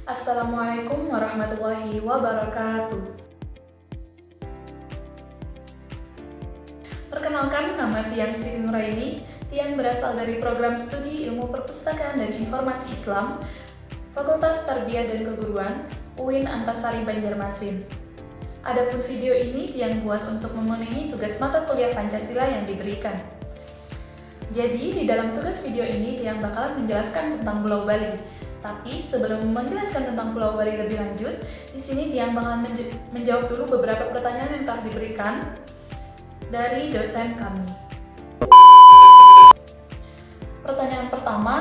Assalamualaikum warahmatullahi wabarakatuh. Perkenalkan, nama Tian Siti Nuraini. Tian berasal dari program studi Ilmu Perpustakaan dan Informasi Islam, Fakultas Tarbiyah dan Keguruan, UIN Antasari Banjarmasin. Adapun video ini Tian buat untuk memenuhi tugas mata kuliah Pancasila yang diberikan. Jadi, di dalam tugas video ini Tian bakalan menjelaskan tentang Pulau Bali. Tapi sebelum menjelaskan tentang Pulau Bali lebih lanjut, di sini Tiang bakalan menjawab dulu beberapa pertanyaan yang telah diberikan dari dosen kami. Pertanyaan pertama,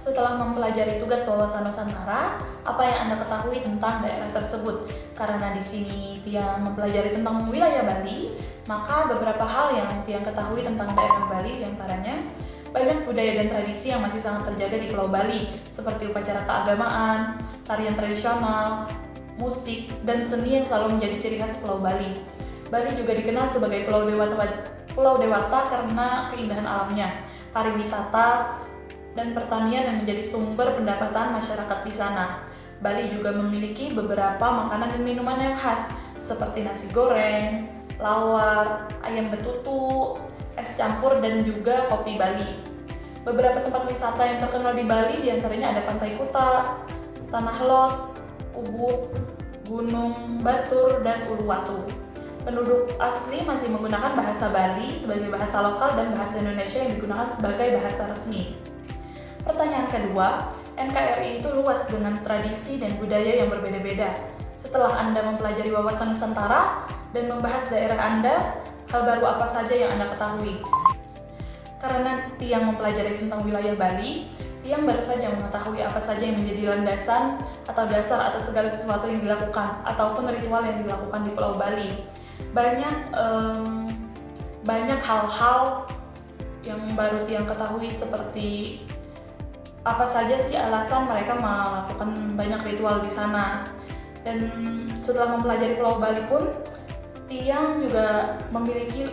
setelah mempelajari tugas wawasan Nusantara, apa yang Anda ketahui tentang daerah tersebut? Karena di sini Tiang mempelajari tentang wilayah Bali, maka beberapa hal yang Tiang ketahui tentang daerah Bali diantaranya banyak budaya dan tradisi yang masih sangat terjaga di Pulau Bali, seperti upacara keagamaan, tarian tradisional, musik, dan seni yang selalu menjadi ciri khas Pulau Bali. Bali juga dikenal sebagai Pulau Dewata karena keindahan alamnya, pariwisata, dan pertanian yang menjadi sumber pendapatan masyarakat di sana. Bali juga memiliki beberapa makanan dan minuman yang khas, seperti nasi goreng, lawar, ayam betutu, es campur, dan juga kopi Bali. Beberapa tempat wisata yang terkenal di Bali diantaranya ada Pantai Kuta, Tanah Lot, Ubud, Gunung Batur, dan Uluwatu. Penduduk asli masih menggunakan bahasa Bali sebagai bahasa lokal dan bahasa Indonesia yang digunakan sebagai bahasa resmi. Pertanyaan kedua, NKRI itu luas dengan tradisi dan budaya yang berbeda-beda. Setelah Anda mempelajari wawasan Nusantara dan membahas daerah Anda, hal baru apa saja yang Anda ketahui? Karena Tiang mempelajari tentang wilayah Bali, Tiang baru saja mengetahui apa saja yang menjadi landasan atau dasar atas segala sesuatu yang dilakukan ataupun ritual yang dilakukan di Pulau Bali. Banyak hal-hal yang baru Tiang ketahui, seperti apa saja sih alasan mereka melakukan banyak ritual di sana. Dan setelah mempelajari Pulau Bali pun, Tiang juga memiliki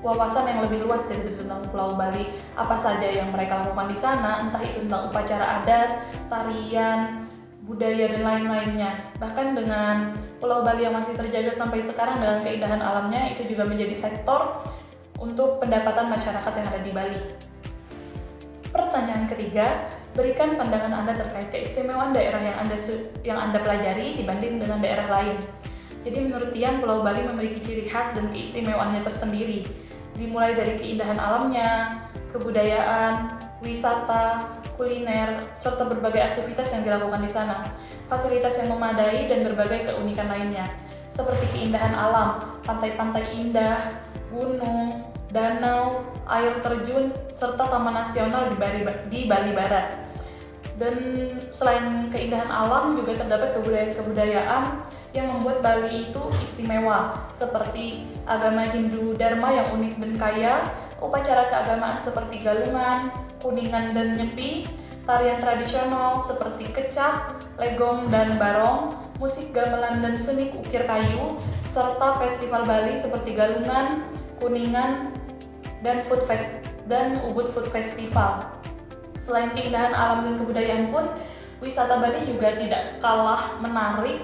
wawasan yang lebih luas dari tentang Pulau Bali. Apa saja yang mereka lakukan di sana, entah itu tentang upacara adat, tarian, budaya, dan lain-lainnya. Bahkan dengan Pulau Bali yang masih terjaga sampai sekarang dengan keindahan alamnya, itu juga menjadi sektor untuk pendapatan masyarakat yang ada di Bali. Pertanyaan ketiga, berikan pandangan Anda terkait keistimewaan daerah yang Anda pelajari dibanding dengan daerah lain. Jadi menurut Tian, Pulau Bali memiliki ciri khas dan keistimewaannya tersendiri, dimulai dari keindahan alamnya, kebudayaan, wisata, kuliner, serta berbagai aktivitas yang dilakukan di sana, fasilitas yang memadai, dan berbagai keunikan lainnya, seperti keindahan alam, pantai-pantai indah, gunung, danau, air terjun, serta taman nasional di Bali Barat. Dan selain keindahan alam, juga terdapat kebudayaan yang membuat Bali itu istimewa, seperti agama Hindu Dharma yang unik dan kaya, upacara keagamaan seperti galungan, kuningan, dan nyepi, tarian tradisional seperti kecak, legong, dan barong, musik gamelan dan seni ukir kayu, serta festival Bali seperti galungan, kuningan, dan Ubud Food Festival. Selain keindahan alam dan kebudayaan pun, wisata Bali juga tidak kalah menarik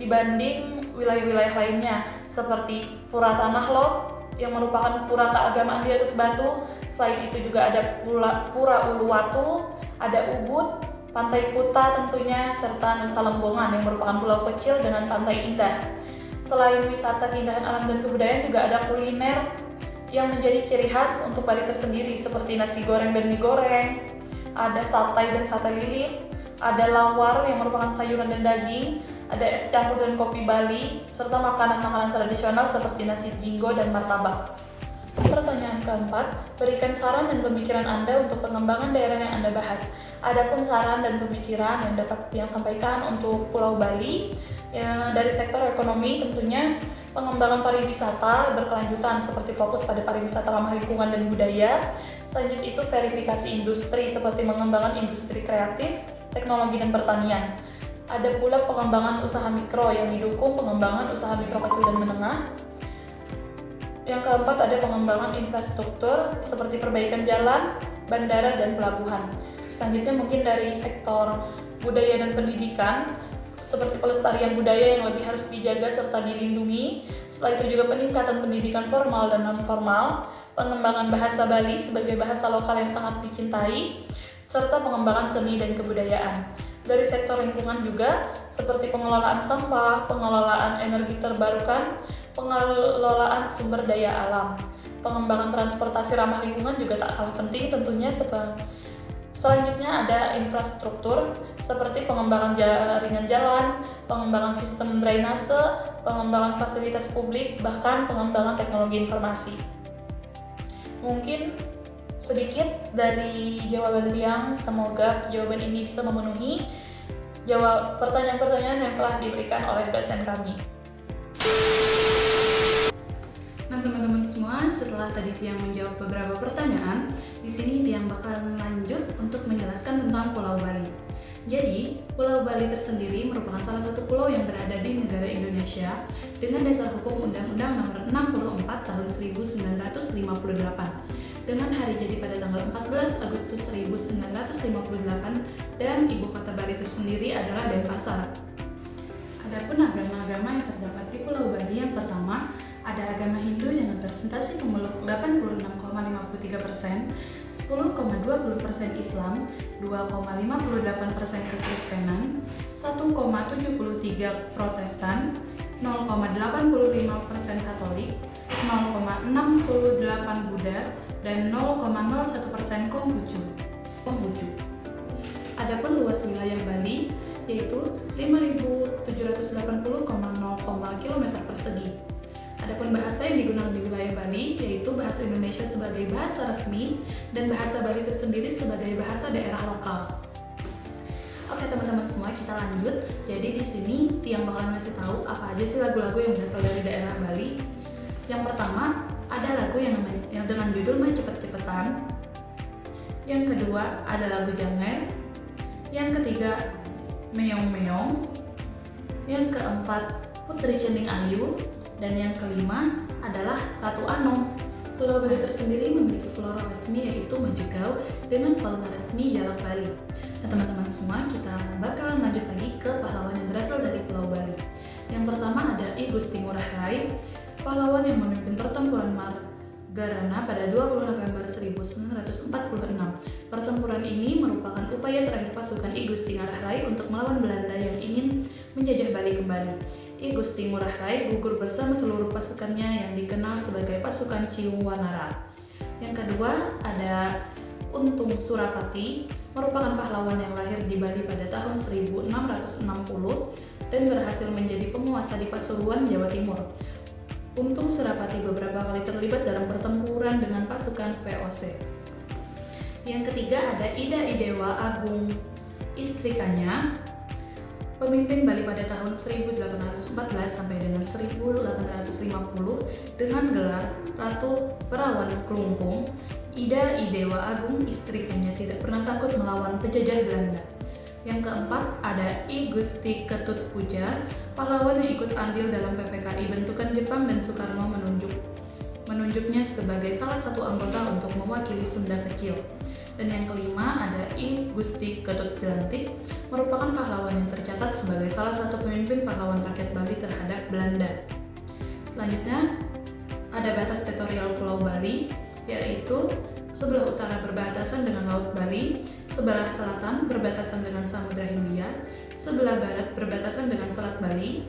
dibanding wilayah-wilayah lainnya, seperti Pura Tanah Lot yang merupakan pura keagamaan di atas batu. Selain itu juga ada Pura Uluwatu, ada Ubud, Pantai Kuta tentunya, serta Nusa Lembongan yang merupakan pulau kecil dengan pantai indah. Selain wisata keindahan alam dan kebudayaan, juga ada kuliner yang menjadi ciri khas untuk Bali tersendiri, seperti nasi goreng dan mie goreng, ada sate dan sate lilit, ada lawar yang merupakan sayuran dan daging, ada es campur dan kopi Bali, serta makanan-makanan tradisional seperti nasi jinggo dan martabak. Pertanyaan keempat, berikan saran dan pemikiran Anda untuk pengembangan daerah yang Anda bahas. Adapun saran dan pemikiran yang dapat Tiang sampaikan untuk Pulau Bali, dari sektor ekonomi tentunya pengembangan pariwisata berkelanjutan, seperti fokus pada pariwisata ramah lingkungan dan budaya. Selanjutnya itu verifikasi industri, seperti mengembangkan industri kreatif, teknologi, dan pertanian. Ada pula pengembangan usaha mikro yang didukung pengembangan usaha mikro kecil dan menengah. Yang keempat ada pengembangan infrastruktur seperti perbaikan jalan, bandara, dan pelabuhan. Selanjutnya mungkin dari sektor budaya dan pendidikan, seperti pelestarian budaya yang lebih harus dijaga serta dilindungi. Setelah itu juga peningkatan pendidikan formal dan non-formal, pengembangan bahasa Bali sebagai bahasa lokal yang sangat dicintai, serta pengembangan seni dan kebudayaan. Dari sektor lingkungan juga, seperti pengelolaan sampah, pengelolaan energi terbarukan, pengelolaan sumber daya alam. Pengembangan transportasi ramah lingkungan juga tak kalah penting tentunya. Selanjutnya ada infrastruktur, seperti pengembangan jaringan jalan, pengembangan sistem drainase, pengembangan fasilitas publik, bahkan pengembangan teknologi informasi. Mungkin sedikit dari jawaban Tiang, semoga jawaban ini bisa memenuhi jawab pertanyaan-pertanyaan yang telah diberikan oleh dosen kami. Nah teman-teman semua, setelah tadi Tiang menjawab beberapa pertanyaan, di sini Tiang bakalan lanjut untuk menjelaskan tentang Pulau Bali. Jadi, Pulau Bali tersendiri merupakan salah satu pulau yang berada di negara Indonesia dengan dasar hukum Undang-Undang Nomor 64 Tahun 1958 dengan hari jadi pada tanggal 14 Agustus 1958 dan ibu kota Bali tersendiri adalah Denpasar. Adapun agama-agama yang terdapat di Pulau Bali, yang pertama ada agama Hindu dengan presentasi pemeluk 86,53%, 10,20% Islam, 2,58% Kekristenan, 1,73% Protestan, 0,85% Katolik, 0,68% Buddha, dan 0,01% Konghucu. Adapun luas wilayah Bali yaitu 5.780,0 km persegi. Adapun bahasa yang digunakan di wilayah Bali yaitu bahasa Indonesia sebagai bahasa resmi dan bahasa Bali tersendiri sebagai bahasa daerah lokal. Oke teman-teman semua, kita lanjut. Jadi di sini Tiang bakalan ngasih tahu apa aja sih lagu-lagu yang berasal dari daerah Bali. Yang pertama ada lagu yang dengan judul Main Cepet-Cepetan. Yang kedua ada lagu Janger. Yang ketiga Meong-Meong. Yang keempat Putri Cening Ayu. Dan yang kelima adalah Ratu Anom. Pulau Bali tersendiri memiliki flora resmi yaitu Majegao dengan fauna resmi Jalak Bali. Nah teman-teman semua, kita bakalan lanjut lagi ke pahlawan yang berasal dari Pulau Bali. Yang pertama ada I Gusti Ngurah Rai, pahlawan yang memimpin pertempuran Margarana pada 20 November 1946. Pertempuran ini merupakan upaya terakhir pasukan I Gusti Ngurah Rai untuk melawan Belanda yang ingin menjajah Bali kembali. I Gusti Ngurah Rai gugur bersama seluruh pasukannya yang dikenal sebagai pasukan Ciuwanara. Yang kedua ada Untung Surapati, merupakan pahlawan yang lahir di Bali pada tahun 1660 dan berhasil menjadi penguasa di Pasuruan, Jawa Timur. Untung Surapati beberapa kali terlibat dalam pertempuran dengan pasukan VOC. Yang ketiga ada Ida Idewa Agung Istrikanya, pemimpin Bali pada tahun 1814 sampai dengan 1850 dengan gelar Ratu Perawan Kelungkung. Ida Idewa Agung Istrikanya tidak pernah takut melawan penjajah Belanda. Yang keempat ada I Gusti Ketut Puja, pahlawan yang ikut andil dalam PPKI bentukan Jepang dan Soekarno menunjuknya sebagai salah satu anggota untuk mewakili Sunda Kecil. Dan yang kelima ada I Gusti Ketut Jelantik, merupakan pahlawan yang tercatat sebagai salah satu pemimpin pahlawan rakyat Bali terhadap Belanda. Selanjutnya ada batas teritorial Pulau Bali, yaitu sebelah utara berbatasan dengan Laut Bali, sebelah selatan berbatasan dengan Samudra Hindia, sebelah barat berbatasan dengan Selat Bali,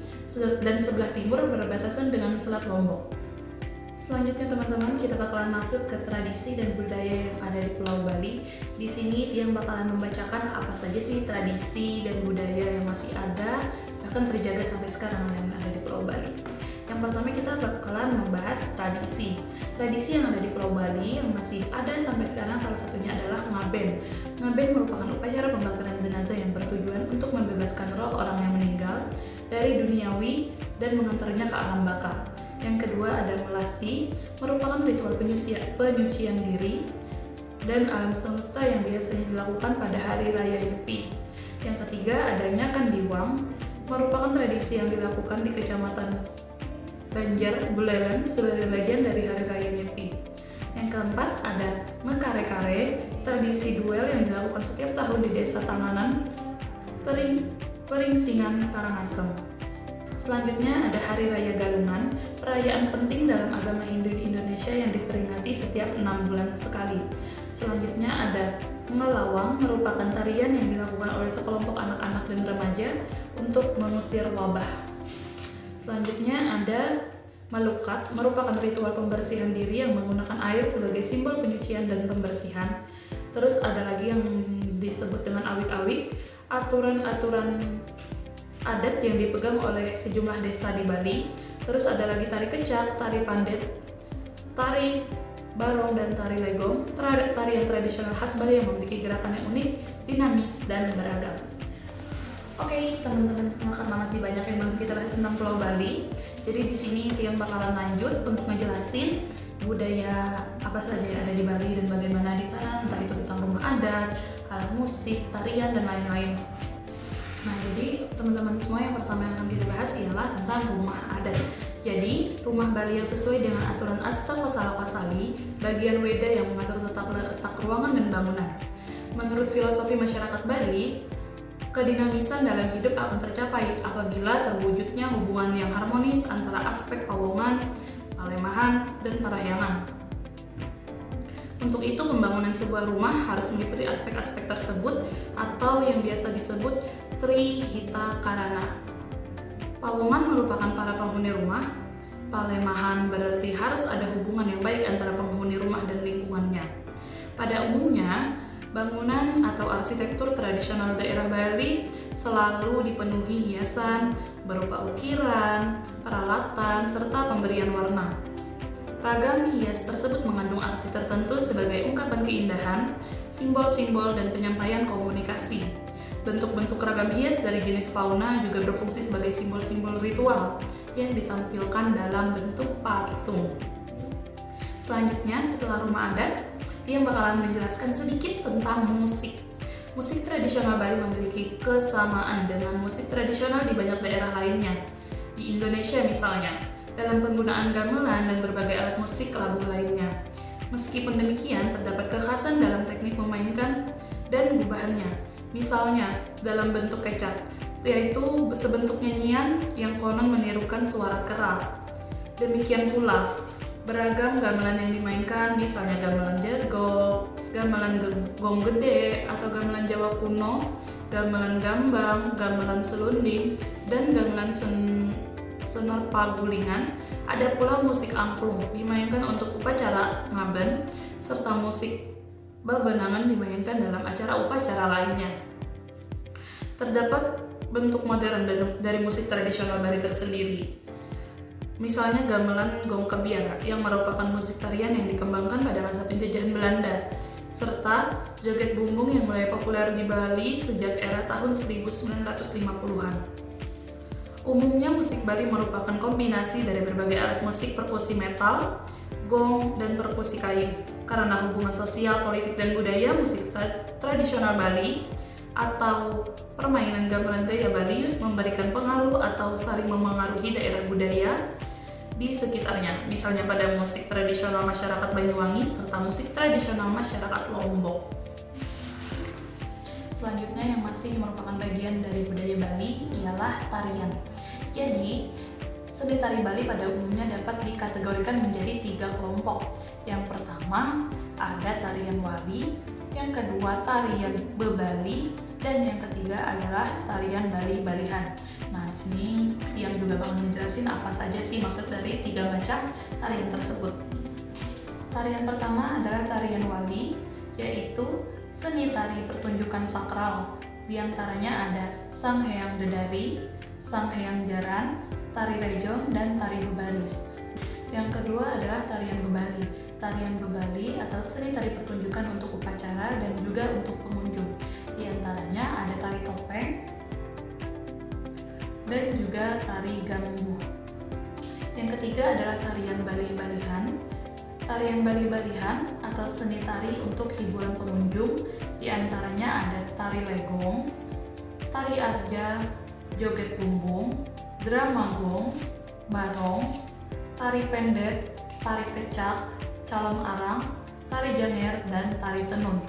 dan sebelah timur berbatasan dengan Selat Lombok. Selanjutnya teman-teman, kita bakalan masuk ke tradisi dan budaya yang ada di Pulau Bali. Di sini Tiang bakalan membacakan apa saja sih tradisi dan budaya yang masih ada, bahkan terjaga sampai sekarang yang ada di Pulau Bali. Yang pertama kita bakalan membahas tradisi. Tradisi yang ada di Pulau Bali yang masih ada sampai sekarang salah satunya adalah ngaben. Ngaben merupakan upacara pembakaran jenazah yang bertujuan untuk membebaskan roh orang yang meninggal dari duniawi dan mengantarnya ke alam baka. Yang kedua ada melasti, merupakan ritual penyucian diri dan alam semesta yang biasanya dilakukan pada hari raya Nyepi. Yang ketiga ada nyakan diwang, merupakan tradisi yang dilakukan di Kecamatan Banjar Buleleng sebagai bagian dari hari raya Nyepi. Yang keempat ada mekare-kare, tradisi duel yang dilakukan setiap tahun di Desa Tanganan, Peringsingan Karangasem. Selanjutnya ada Hari Raya Galungan, perayaan penting dalam agama Hindu di Indonesia yang diperingati setiap 6 bulan sekali. Selanjutnya ada Ngelawang, merupakan tarian yang dilakukan oleh sekelompok anak-anak dan remaja untuk mengusir wabah. Selanjutnya ada Melukat, merupakan ritual pembersihan diri yang menggunakan air sebagai simbol penyucian dan pembersihan. Terus ada lagi yang disebut dengan awik-awik, aturan-aturan adat yang dipegang oleh sejumlah desa di Bali. Terus ada lagi tari kecak, tari pandet, tari barong, dan tari legong, tarian tradisional khas Bali yang memiliki gerakan yang unik, dinamis, dan beragam. Oke, teman-teman semua, karena masih banyak yang belum kita bahas tentang Pulau Bali, jadi di sini Tiang bakalan lanjut untuk ngejelasin budaya apa saja yang ada di Bali dan bagaimana di sana, entah itu tentang rumah adat, alat musik, tarian, dan lain-lain. Nah, jadi teman-teman semua, yang pertama yang akan kita bahas ialah tentang rumah adat. Jadi, rumah Bali yang sesuai dengan aturan Asta Wasala Wasali, bagian Weda yang mengatur tata letak ruangan dan bangunan. Menurut filosofi masyarakat Bali, kedinamisan dalam hidup akan tercapai apabila terwujudnya hubungan yang harmonis antara aspek pawongan, palemahan, dan parahyangan. Untuk itu, pembangunan sebuah rumah harus meliputi aspek-aspek tersebut atau yang biasa disebut Trihita Karana. Pawongan merupakan para penghuni rumah. Palemahan berarti harus ada hubungan yang baik antara penghuni rumah dan lingkungannya. Pada umumnya, bangunan atau arsitektur tradisional daerah Bali selalu dipenuhi hiasan berupa ukiran, peralatan, serta pemberian warna. Ragam hias tersebut mengandung arti tertentu sebagai ungkapan keindahan, simbol-simbol, dan penyampaian komunikasi. Bentuk-bentuk ragam hias dari jenis fauna juga berfungsi sebagai simbol-simbol ritual yang ditampilkan dalam bentuk patung. Selanjutnya, setelah rumah adat, dia bakalan menjelaskan sedikit tentang musik. Musik tradisional Bali memiliki kesamaan dengan musik tradisional di banyak daerah lainnya. Di Indonesia misalnya, dalam penggunaan gamelan dan berbagai alat musik labuh lainnya. Meskipun demikian, terdapat kekhasan dalam teknik memainkan dan gubahannya. Misalnya, dalam bentuk kecak, yaitu sebentuk nyanyian yang konon menirukan suara kera. Demikian pula, beragam gamelan yang dimainkan, misalnya gamelan jergok, gamelan gong gede, atau gamelan Jawa kuno, gamelan gambang, gamelan selunding, dan gamelan senar pagulingan. Ada pula musik angklung, dimainkan untuk upacara ngaben, serta musik bebenangan dimainkan dalam acara upacara lainnya. Terdapat bentuk modern dari musik tradisional Bali tersendiri. Misalnya gamelan gong kebiara yang merupakan musik tarian yang dikembangkan pada masa penjajahan Belanda, serta joget bumbung yang mulai populer di Bali sejak era tahun 1950-an. Umumnya musik Bali merupakan kombinasi dari berbagai alat musik perkusi metal, gong, dan perkusi kayu. Karena hubungan sosial, politik, dan budaya, musik tradisional Bali atau permainan gamelan gaya Bali memberikan pengaruh atau saling memengaruhi daerah budaya di sekitarnya, misalnya pada musik tradisional masyarakat Banyuwangi serta musik tradisional masyarakat Lombok. Selanjutnya yang masih merupakan bagian dari budaya Bali ialah tarian. Jadi, seni tari Bali pada umumnya dapat dikategorikan menjadi 3 kelompok. Yang pertama ada tarian Wali, yang kedua tarian Bebali, dan yang ketiga adalah tarian Bali-Balihan. Nah, di sini yang juga bakal menjelasin apa saja sih maksud dari 3 macam tarian tersebut. Tarian pertama adalah tarian Wali, yaitu seni tari pertunjukan sakral. Di antaranya ada Sanghyang Dedari, Sanghyang Jaran, tari rejong, dan tari bebaris. Yang kedua adalah tarian Bebali. Tarian Bebali atau seni tari pertunjukan untuk upacara dan juga untuk pengunjung. Di antaranya ada tari topeng dan juga tari gambuh. Yang ketiga adalah tarian Bali-Balihan. Tarian Bali-Balihan atau seni tari untuk hiburan pengunjung. Di antaranya ada tari legong, tari arja, joget bumbung, drama gong, barong, tari pendet, tari kecak, calon arang, tari janger, dan tari tenun.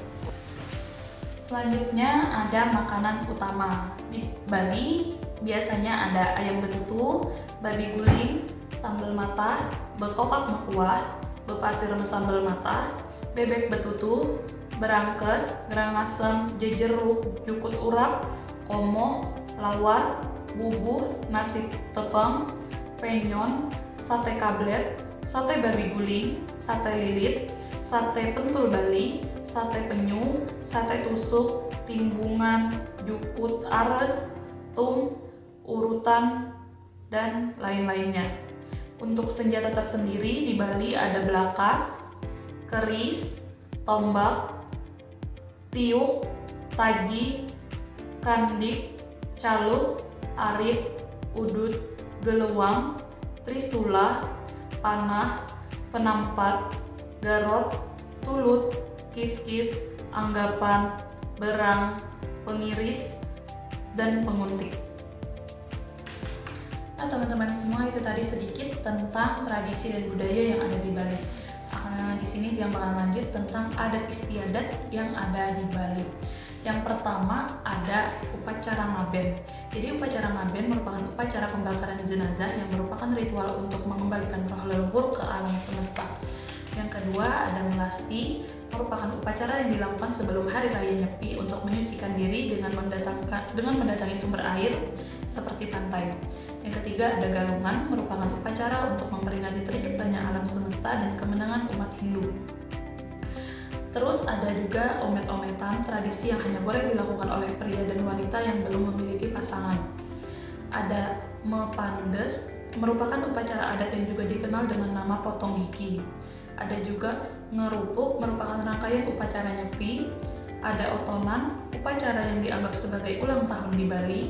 Selanjutnya ada makanan utama. Di Bali biasanya ada ayam betutu, babi guling, sambal matah, bekokak mekuah, bepasir sambal matah, bebek betutu, berangkes, gerangasem, jejeruk, jukut urap, komoh, lawar, bubuh, nasi tepung, penyon, sate kablet, sate babi guling, sate lilit, sate pentul Bali, sate penyu, sate tusuk, timbungan, jukut ares, tung, urutan, dan lain-lainnya. Untuk senjata tersendiri di Bali ada belakas, keris, tombak, tiuk, taji, kandik, calut, arit, udut, gelewang, trisula, panah, penampat, garot, tulut, kis-kis, anggapan, berang, pengiris, dan penguntik. Nah teman-teman semua, itu tadi sedikit tentang tradisi dan budaya yang ada di Bali. Di sini yang bakal lanjut tentang adat istiadat yang ada di Bali. Yang pertama ada upacara Ngaben. Jadi upacara Ngaben merupakan upacara pembakaran jenazah yang merupakan ritual untuk mengembalikan roh leluhur ke alam semesta. Yang kedua ada Melasti, merupakan upacara yang dilakukan sebelum hari raya Nyepi untuk menyucikan diri dengan mendatangi sumber air seperti pantai. Yang ketiga ada Galungan, merupakan upacara untuk memperingati terciptanya alam semesta dan kemenangan umat Hindu. Terus ada juga omet-ometan, tradisi yang hanya boleh dilakukan oleh pria dan wanita yang belum memiliki pasangan. Ada Mepandes, merupakan upacara adat yang juga dikenal dengan nama potong gigi. Ada juga Ngerupuk, merupakan rangkaian upacara Nyepi. Ada Otonan, upacara yang dianggap sebagai ulang tahun di Bali.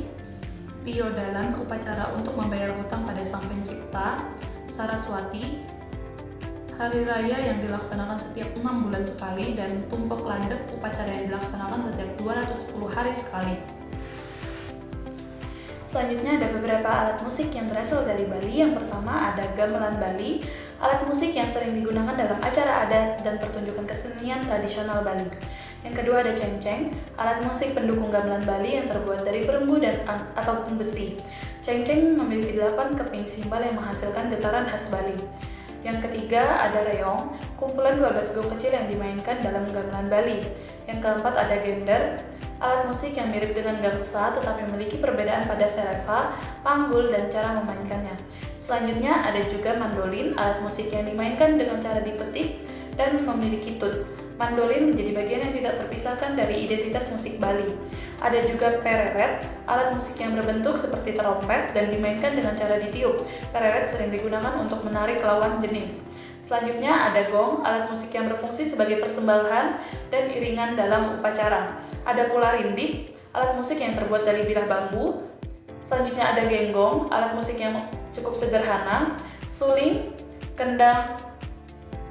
Piodalan, upacara untuk membayar hutang pada Sang Pencipta. Saraswati, hari raya yang dilaksanakan setiap 6 bulan sekali. Dan Tumpek Landep, upacara yang dilaksanakan setiap 210 hari sekali. Selanjutnya ada beberapa alat musik yang berasal dari Bali. Yang pertama ada gamelan Bali, alat musik yang sering digunakan dalam acara adat dan pertunjukan kesenian tradisional Bali. Yang kedua ada cengceng, alat musik pendukung gamelan Bali yang terbuat dari perunggu ataupun besi. Cengceng memiliki 8 keping simbal yang menghasilkan getaran khas Bali. Yang ketiga ada reong, kumpulan 12 gong kecil yang dimainkan dalam gamelan Bali. Yang keempat ada gender, alat musik yang mirip dengan gangsa tetapi memiliki perbedaan pada seleva, panggul, dan cara memainkannya. Selanjutnya ada juga mandolin, alat musik yang dimainkan dengan cara dipetik dan memiliki tut. Mandolin menjadi bagian yang tidak terpisahkan dari identitas musik Bali. Ada juga pereret, alat musik yang berbentuk seperti trompet dan dimainkan dengan cara ditiup. Pereret sering digunakan untuk menarik lawan jenis. Selanjutnya ada gong, alat musik yang berfungsi sebagai persembahan dan iringan dalam upacara. Ada pula rindik, alat musik yang terbuat dari bilah bambu. Selanjutnya ada genggong, alat musik yang cukup sederhana. Suling, kendang,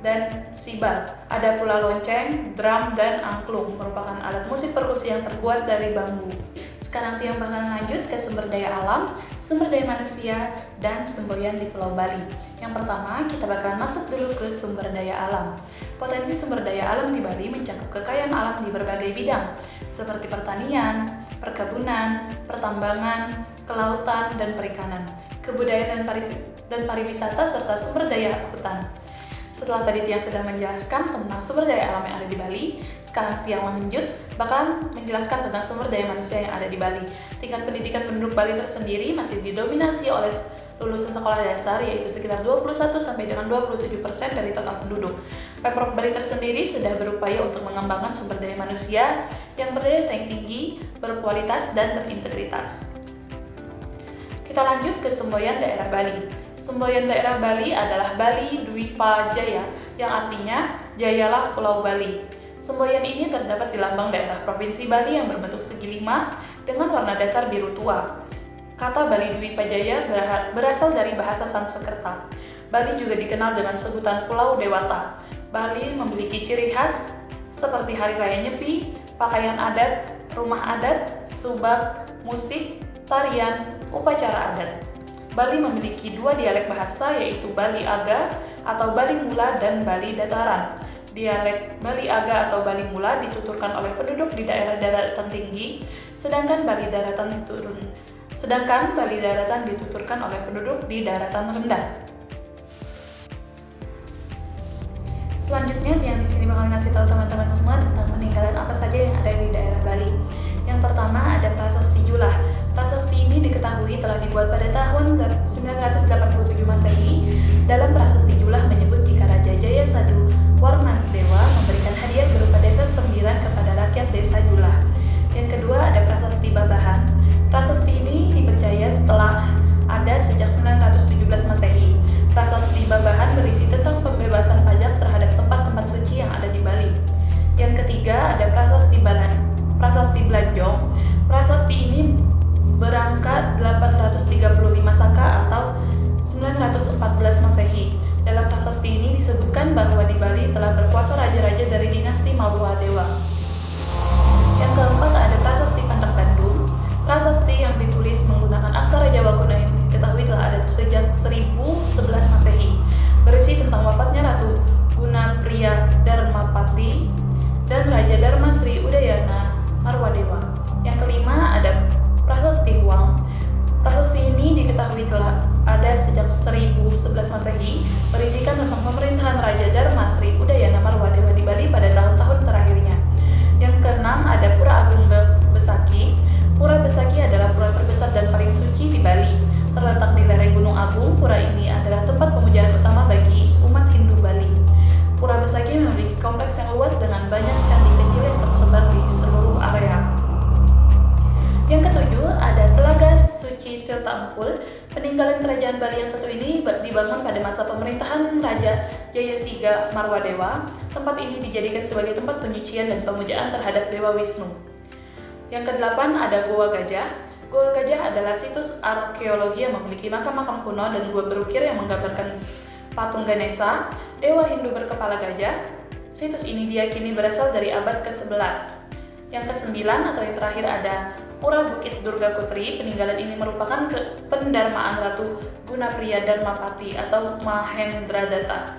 dan sibal. Ada pula lonceng, drum, dan angklung, merupakan alat musik perkusi yang terbuat dari bambu. Sekarang Tiang bakalan lanjut ke sumber daya alam, sumber daya manusia, dan semboyan di Pulau Bali. Yang pertama, kita bakalan masuk dulu ke sumber daya alam. Potensi sumber daya alam di Bali mencakup kekayaan alam di berbagai bidang, seperti pertanian, perkebunan, pertambangan, kelautan, dan perikanan, kebudayaan dan pariwisata, serta sumber daya hutan. Setelah tadi Tiang sudah menjelaskan tentang sumber daya alam yang ada di Bali, sekarang Tiang lanjut bakalan menjelaskan tentang sumber daya manusia yang ada di Bali. Tingkat pendidikan penduduk Bali tersendiri masih didominasi oleh lulusan sekolah dasar, yaitu sekitar 21 sampai dengan 27% dari total penduduk. Pemprov Bali tersendiri sudah berupaya untuk mengembangkan sumber daya manusia yang berdaya saing tinggi, berkualitas, dan berintegritas. Kita lanjut ke semboyan daerah Bali. Semboyan daerah Bali adalah Bali Dwipa Jaya, yang artinya Jayalah Pulau Bali. Semboyan ini terdapat di lambang daerah Provinsi Bali yang berbentuk segi 5 dengan warna dasar biru tua. Kata Bali Dwipa Jaya berasal dari bahasa Sanskerta. Bali juga dikenal dengan sebutan Pulau Dewata. Bali memiliki ciri khas seperti hari raya Nyepi, pakaian adat, rumah adat, subak, musik, tarian, upacara adat. Bali memiliki 2 dialek bahasa, yaitu Bali Aga atau Bali Mula dan Bali Dataran. Dialek Bali Aga atau Bali Mula dituturkan oleh penduduk di daerah daratan tinggi, sedangkan Bali daratan dituturkan oleh penduduk di daratan rendah. Selanjutnya, yang di sini bakal ngasih tahu teman-teman semua tentang peninggalan apa saja yang ada di daerah Bali. Yang pertama ada Prasasti Julah. Prasasti ini diketahui telah dibuat pada tahun 987 Masehi. Dalam Prasasti Julah menyebut jika Raja Jaya Sadu Warmadewa memberikan hadiah berupa desa sembilan kepada rakyat desa Julah. Yang kedua ada Prasasti Babahan. Prasasti ini dipercaya telah ada sejak 917 Masehi. Prasasti Babahan berisi tentang pembebasan pajak terhadap tempat-tempat suci yang ada di Bali. Yang ketiga ada Prasasti Blanjong. Prasasti ini berangkat 835 Saka atau 914 Masehi. Dalam prasasti ini disebutkan bahwa di Bali telah berkuasa raja-raja dari dinasti Marwadewa. Yang keempat ada Prasasti Pandak Bandung. Prasasti yang ditulis menggunakan aksara Jawa kuno yang diketahui telah ada sejak 1011 Masehi. Berisi tentang wafatnya Ratu Gunapriya Darmapati dan Raja Dharma Sri Udayana Marwadewa. Yang kelima ada Prasasti Huang. Prasasti ini diketahui telah ada sejak 1011 Masehi, berisikan tentang pemerintahan Raja Dharma Sri Udayana Marwadewa di Bali pada tahun-tahun terakhirnya. Yang keenam ada Pura Agung Besaki. Pura Besaki adalah pura terbesar dan paling suci di Bali. Terletak di lereng Gunung Agung, pura ini adalah tempat pemujaan utama bagi umat Hindu Bali. Pura Besaki memiliki kompleks yang luas dengan banyak candi kecil yang tersebar di seluruh area. Yang ketujuh ada Telaga Suci Tirta Empul. Peninggalan kerajaan Bali yang satu ini dibangun pada masa pemerintahan Raja Jayasiga Marwadewa. Tempat ini dijadikan sebagai tempat penyucian dan pemujaan terhadap Dewa Wisnu. Yang kedelapan ada Goa Gajah. Goa Gajah adalah situs arkeologi yang memiliki makam-makam kuno dan gua berukir yang menggambarkan patung Ganesha, dewa Hindu berkepala gajah. Situs ini diyakini berasal dari abad ke-11. Yang kesembilan atau yang terakhir ada Pura Bukit Durga Putri. Peninggalan ini merupakan pendarmaan Ratu Gunapriya Darmapati atau Mahendradatta.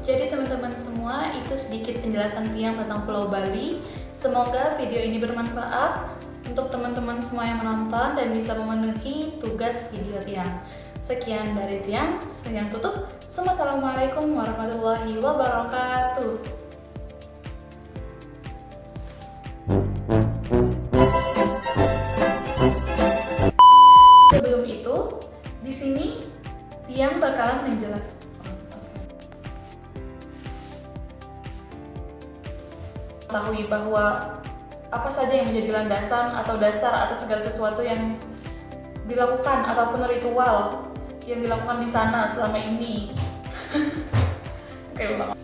Jadi teman-teman semua, itu sedikit penjelasan Tiang tentang Pulau Bali. Semoga video ini bermanfaat untuk teman-teman semua yang menonton dan bisa memenuhi tugas video Tiang. Sekian dari Tiang, saya yang tutup. Assalamualaikum warahmatullahi wabarakatuh. Sebelum itu, di sini Tiang bakalan menjelaskan. Ketahui bahwa apa saja yang menjadi landasan atau dasar atas segala sesuatu yang dilakukan ataupun ritual yang dilakukan di sana selama ini. Oke, ulang.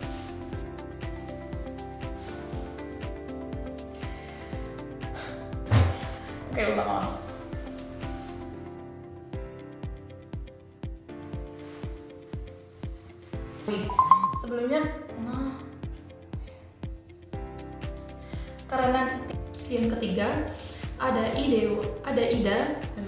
Sebelumnya, karena yang ketiga ada Ida dan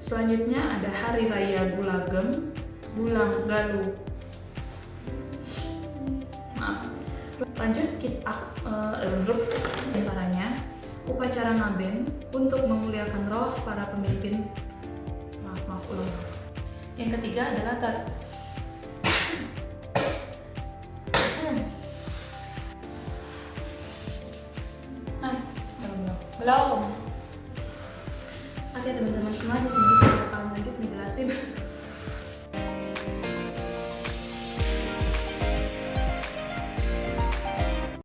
selanjutnya ada Hari Raya Bulagem, Bulang Galuh. Lanjut antaranya upacara ngaben untuk memuliakan roh para pemimpin. Yang ketiga adalah belum. Oke teman-teman semua, di sini